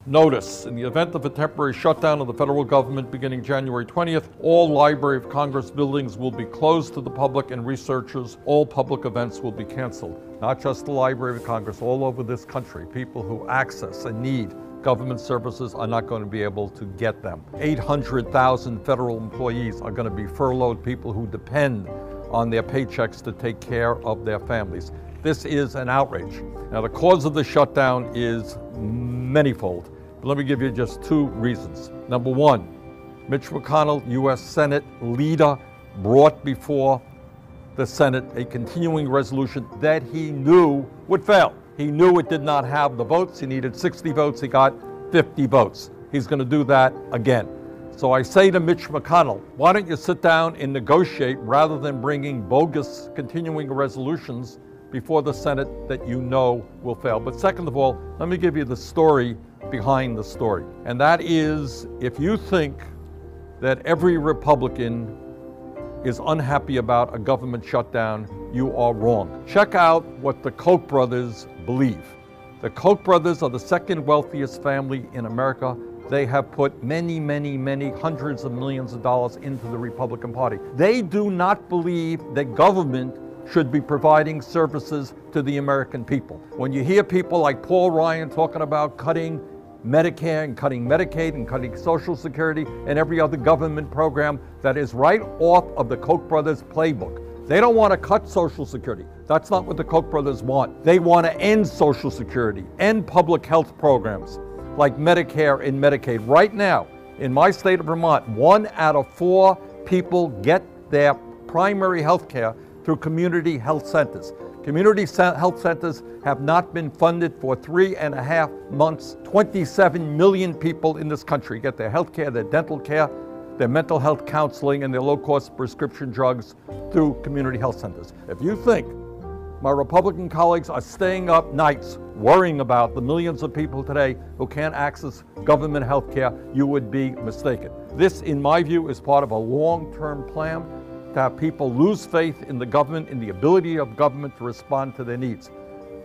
Notice, in the event of a temporary shutdown of the federal government beginning January 20th, all Library of Congress buildings will be closed to the public and researchers. All public events will be canceled. Not just the Library of Congress, all over this country. People who access and need government services are not going to be able to get them. 800,000 federal employees are going to be furloughed, people who depend on their paychecks to take care of their families. This is an outrage. Now, the cause of the shutdown is manyfold. But let me give you just two reasons. Number one, Mitch McConnell, U.S. Senate leader, brought before the Senate a continuing resolution that he knew would fail. He knew it did not have the votes. He needed 60 votes. He got 50 votes. He's going to do that again. So I say to Mitch McConnell, why don't you sit down and negotiate rather than bringing bogus continuing resolutions before the Senate that you know will fail. But second of all, let me give you the story behind the story. And that is, if you think that every Republican is unhappy about a government shutdown, you are wrong. Check out what the Koch brothers believe. The Koch brothers are the second wealthiest family in America. They have put many hundreds of millions of dollars into the Republican Party. They do not believe that government should be providing services to the American people. When you hear people like Paul Ryan talking about cutting Medicare and cutting Medicaid and cutting Social Security and every other government program, that is right off of the Koch brothers playbook. They don't want to cut Social Security. That's not what the Koch brothers want. They want to end Social Security, end public health programs like Medicare and Medicaid. Right now, in my state of Vermont, 1 out of 4 people get their primary health care through community health centers. Community health centers have not been funded for 3.5 months. 27 million people in this country get their health care, their dental care, their mental health counseling, and their low-cost prescription drugs through community health centers. If you think my Republican colleagues are staying up nights worrying about the millions of people today who can't access government health care, you would be mistaken. This, in my view, is part of a long-term plan to have people lose faith in the government, in the ability of government to respond to their needs.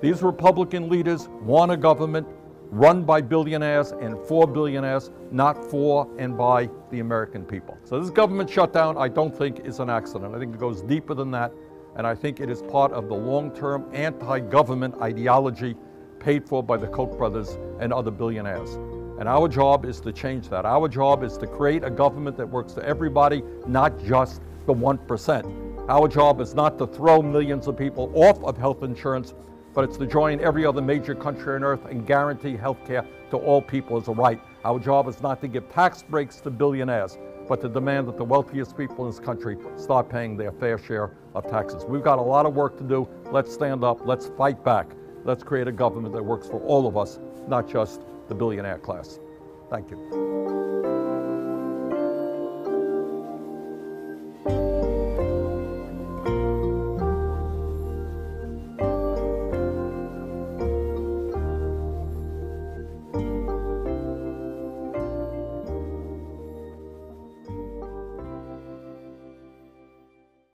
These Republican leaders want a government run by billionaires and for billionaires, not for and by the American people. So this government shutdown, I don't think, is an accident. I think it goes deeper than that, and I think it is part of the long-term anti-government ideology paid for by the Koch brothers and other billionaires. And our job is to change that. Our job is to create a government that works for everybody, not just the 1%. Our job is not to throw millions of people off of health insurance, but it's to join every other major country on earth and guarantee health care to all people as a right. Our job is not to give tax breaks to billionaires, but to demand that the wealthiest people in this country start paying their fair share of taxes. We've got a lot of work to do. Let's stand up. Let's fight back. Let's create a government that works for all of us, not just the billionaire class. Thank you.